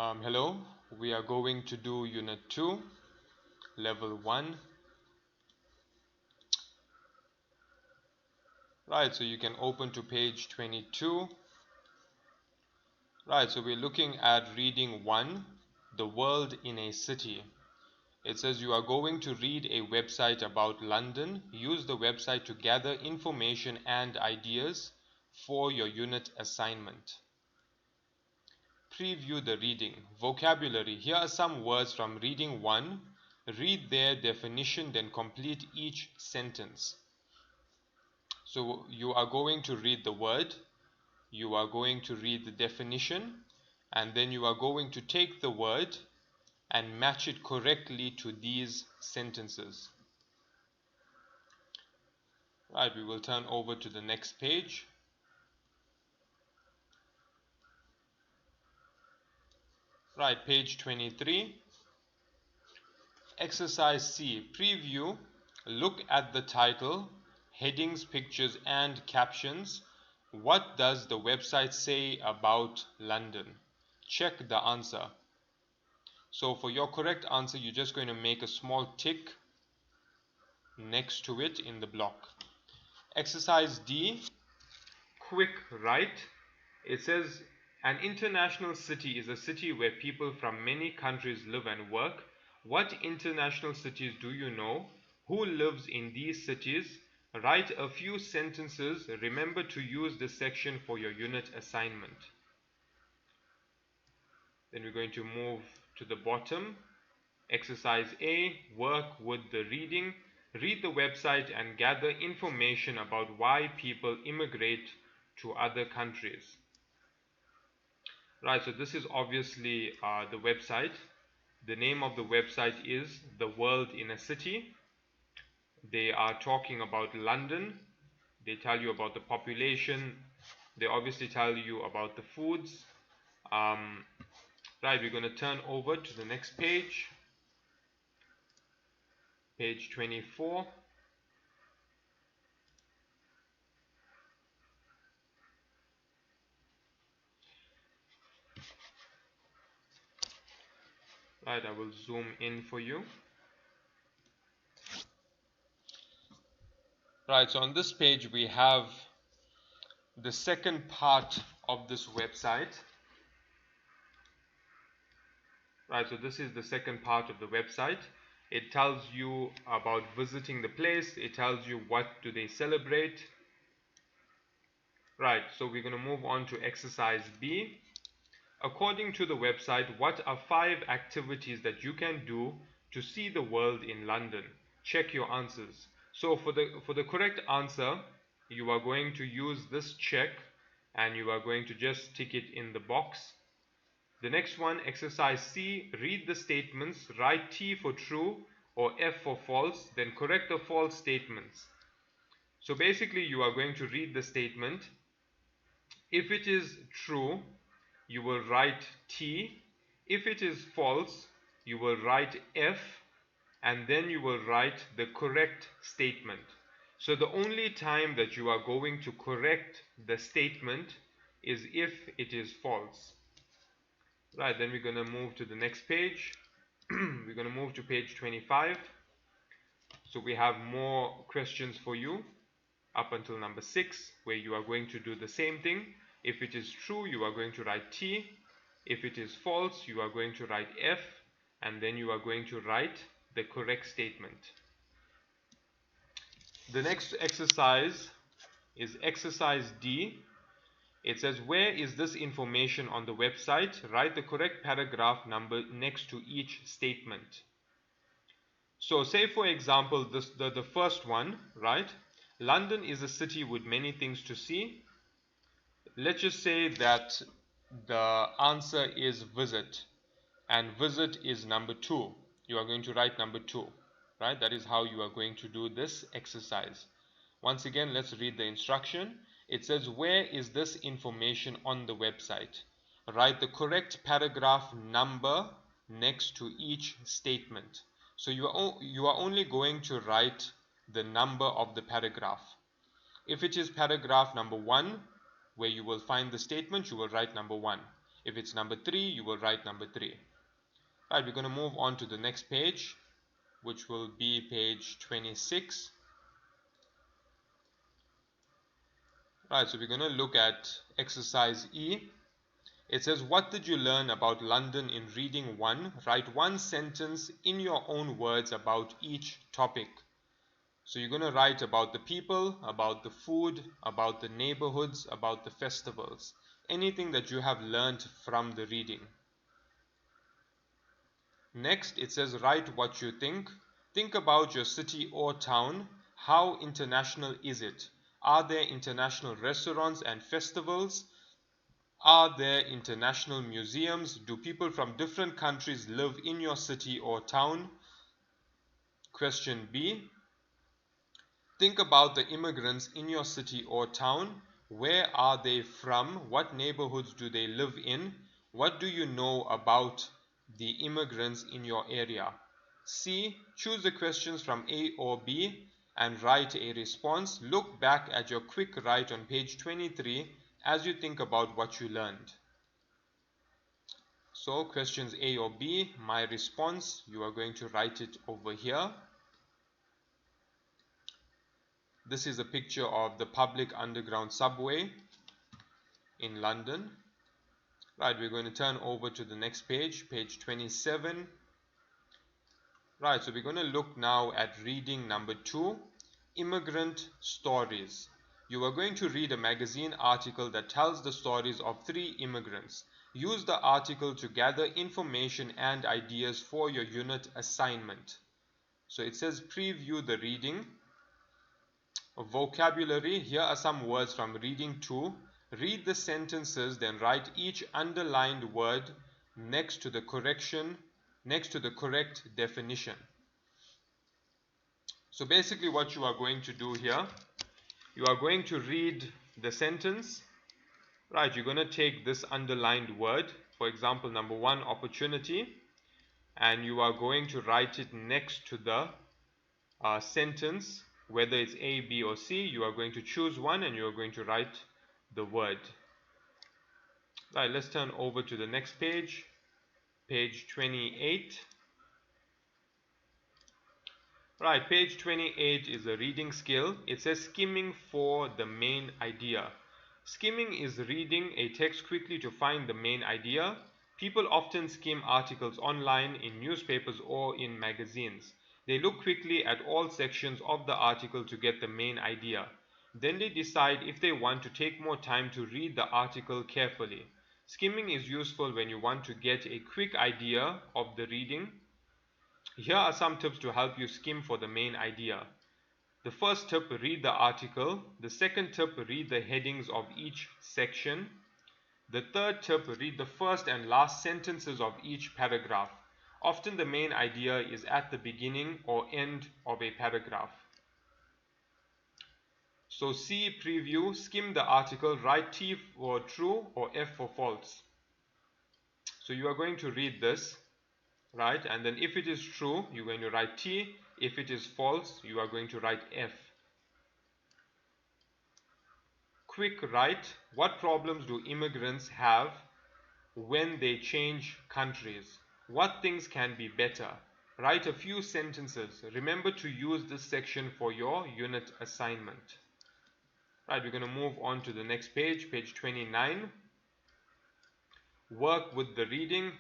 Hello, we are going to do Unit 2, Level 1. Right, so you can open to page 22. Right, so we're looking at reading 1, The World in a City. It says you are going to read a website about London. Use the website to gather information and ideas for your unit assignment. Preview the reading. Vocabulary. Here are some words from reading 1. Read their definition, then complete each sentence. So you are going to read the word, you are going to read the definition, and then you are going to take the word and match it correctly to these sentences. Right, we will turn over to the next page. Right, page 23. Exercise C. Preview. Look at the title, headings, pictures, and captions. What does the website say about London? Check the answer. So for your correct answer, you're just going to make a small tick next to it in the block. Exercise D. Quick write. It says an international city is a city where people from many countries live and work. What international cities do you know? Who lives in these cities? Write a few sentences. Remember to use this section for your unit assignment. Then we're going to move to the bottom. Exercise A. Work with the reading. Read the website and gather information about why people immigrate to other countries. Right, so this is obviously the website. The name of the website is The World in a City. They are talking about London. They tell you about the population. They obviously tell you about the foods. Right, we're going to turn over to the next page. Page 24. Right, I will zoom in for you. Right, so on this page we have the second part of this website. Right, so this is the second part of the website. It tells you about visiting the place. It tells you what do they celebrate. Right, so we're going to move on to exercise B. According to the website, what are 5 activities that you can do to see the world in London? Check your answers. So for the correct answer, you are going to use this check and you are going to just tick it in the box. The next one, exercise C, read the statements, write T for true or F for false, then correct the false statements. So basically you are going to read the statement. If it is true, you will write T. If it is false, you will write F, and then you will write the correct statement. So the only time that you are going to correct the statement is if it is false. Right, then we're going to move to the next page. We're going to move to page 25. So we have more questions for you up until number 6, where you are going to do the same thing. If it is true, you are going to write T. If it is false, you are going to write F, and then you are going to write the correct statement. The next exercise is exercise D. It says, where is this information on the website? Write the correct paragraph number next to each statement. So say for example the first one, right? London is a city with many things to see. Let's just say that the answer is visit, and visit is number 2. You are going to write number 2, right? That is how you are going to do this exercise. Once again, let's read the instruction. It says, where is this information on the website? Write the correct paragraph number next to each statement. So you are only going to write the number of the paragraph. If it is paragraph number 1, where you will find the statement, you will write number 1. If it's number 3, you will write number 3. Right, we're going to move on to the next page, which will be page 26. Right, so we're going to look at exercise E. It says, what did you learn about London in reading 1? Write one sentence in your own words about each topic. So you're going to write about the people, about the food, about the neighborhoods, about the festivals. Anything that you have learned from the reading. Next, it says, write what you think. Think about your city or town. How international is it? Are there international restaurants and festivals? Are there international museums? Do people from different countries live in your city or town? Question B. Think about the immigrants in your city or town. Where are they from? What neighborhoods do they live in? What do you know about the immigrants in your area? C. Choose the questions from A or B and write a response. Look back at your quick write on page 23 as you think about what you learned. So questions A or B, my response, you are going to write it over here. This is a picture of the public underground subway in London. Right, we're going to turn over to the next page, page 27. Right, so we're going to look now at reading number 2, immigrant stories. You are going to read a magazine article that tells the stories of 3 immigrants. Use the article to gather information and ideas for your unit assignment. So it says preview the reading. Vocabulary, here are some words from reading 2. Read the sentences, then write each underlined word next to the correct definition. So basically what you are going to do here, you are going to read the sentence. Right, you're going to take this underlined word, for example, number 1, opportunity, and you are going to write it next to the sentence. Whether it's A, B or C, you are going to choose one and you are going to write the word. Right, let's turn over to the next page, page 28. Right, page 28 is a reading skill. It says skimming for the main idea. Skimming is reading a text quickly to find the main idea. People often skim articles online, in newspapers or in magazines. They look quickly at all sections of the article to get the main idea. Then they decide if they want to take more time to read the article carefully. Skimming is useful when you want to get a quick idea of the reading. Here are some tips to help you skim for the main idea. The first tip, read the article. The second tip, read the headings of each section. The third tip, read the first and last sentences of each paragraph. Often the main idea is at the beginning or end of a paragraph. So C, preview, skim the article, write T for true or F for false. So you are going to read this, right? And then if it is true, you're going to write T. If it is false, you are going to write F. Quick write, what problems do immigrants have when they change countries? What things can be better? Write a few sentences. Remember to use this section for your unit assignment. Right, we're going to move on to the next page, page 29. Work with the reading.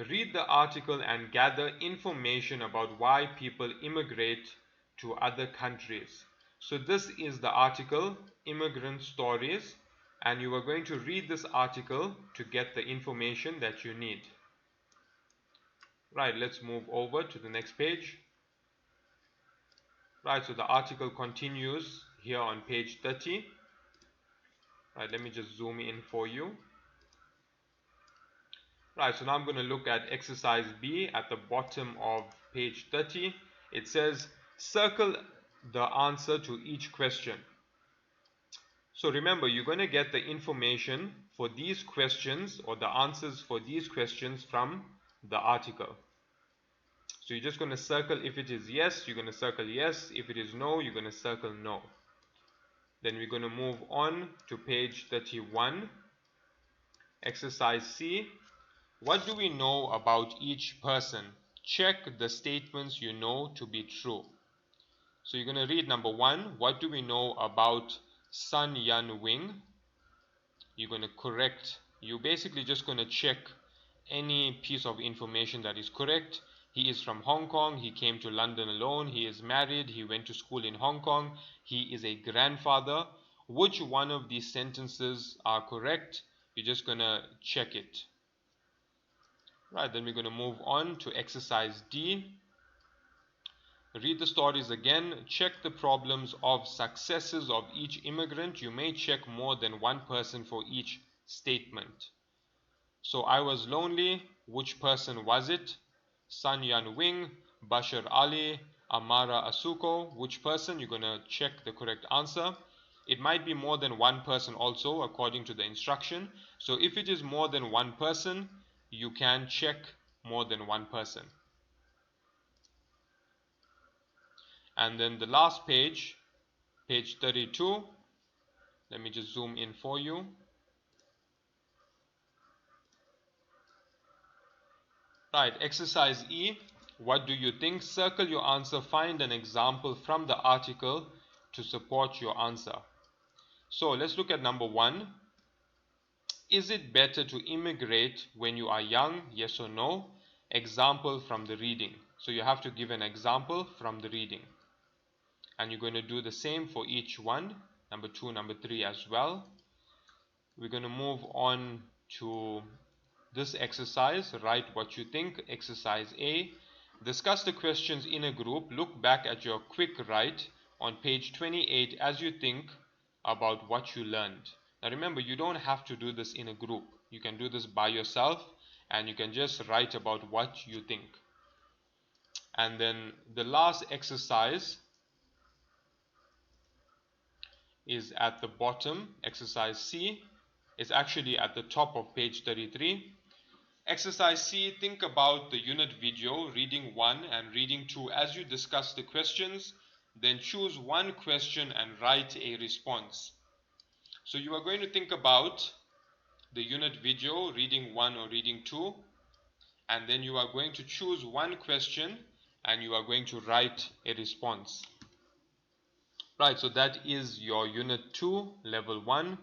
Read the article and gather information about why people immigrate to other countries. So this is the article, Immigrant Stories, and you are going to read this article to get the information that you need. Right, let's move over to the next page. Right, so the article continues here on page 30. Right, let me just zoom in for you. Right, so now I'm going to look at exercise B at the bottom of page 30. It says circle the answer to each question. So remember, you're going to get the information for these questions or the answers for these questions from the article. So you're just going to circle. If it is yes, you're going to circle yes. If it is no, you're going to circle no. Then we're going to move on to page 31. Exercise C. What do we know about each person? Check the statements you know to be true. So you're going to read number 1. What do we know about Sun Yan Wing? You're going to correct. You're basically just going to check any piece of information that is correct. He is from Hong Kong. He came to London alone. He is married. He went to school in Hong Kong. He is a grandfather. Which one of these sentences are correct? You're just going to check it. Right, then we're going to move on to exercise D. Read the stories again. Check the problems of successes of each immigrant. You may check more than one person for each statement. So I was lonely. Which person was it? Sun Yan Wing, Bashar Ali, Amara Asuko. Which person? You're going to check the correct answer. It might be more than one person also according to the instruction. So if it is more than one person, you can check more than one person. And then the last page, page 32. Let me just zoom in for you. Right, exercise E. What do you think? Circle your answer. Find an example from the article to support your answer. So let's look at number 1. Is it better to immigrate when you are young? Yes or no? Example from the reading. So you have to give an example from the reading. And you're going to do the same for each one. Number 2, number 3 as well. We're going to move on to this exercise. Write what you think. Exercise A. Discuss the questions in a group. Look back at your quick write on page 28 as you think about what you learned. Now remember, you don't have to do this in a group. You can do this by yourself and you can just write about what you think. And then the last exercise is at the bottom. Exercise C is actually at the top of page 33. Exercise C, think about the unit video, reading 1 and reading 2 as you discuss the questions. Then choose one question and write a response. So you are going to think about the unit video, reading 1 or reading 2, and then you are going to choose one question and you are going to write a response. Right, so that is your unit 2, level 1.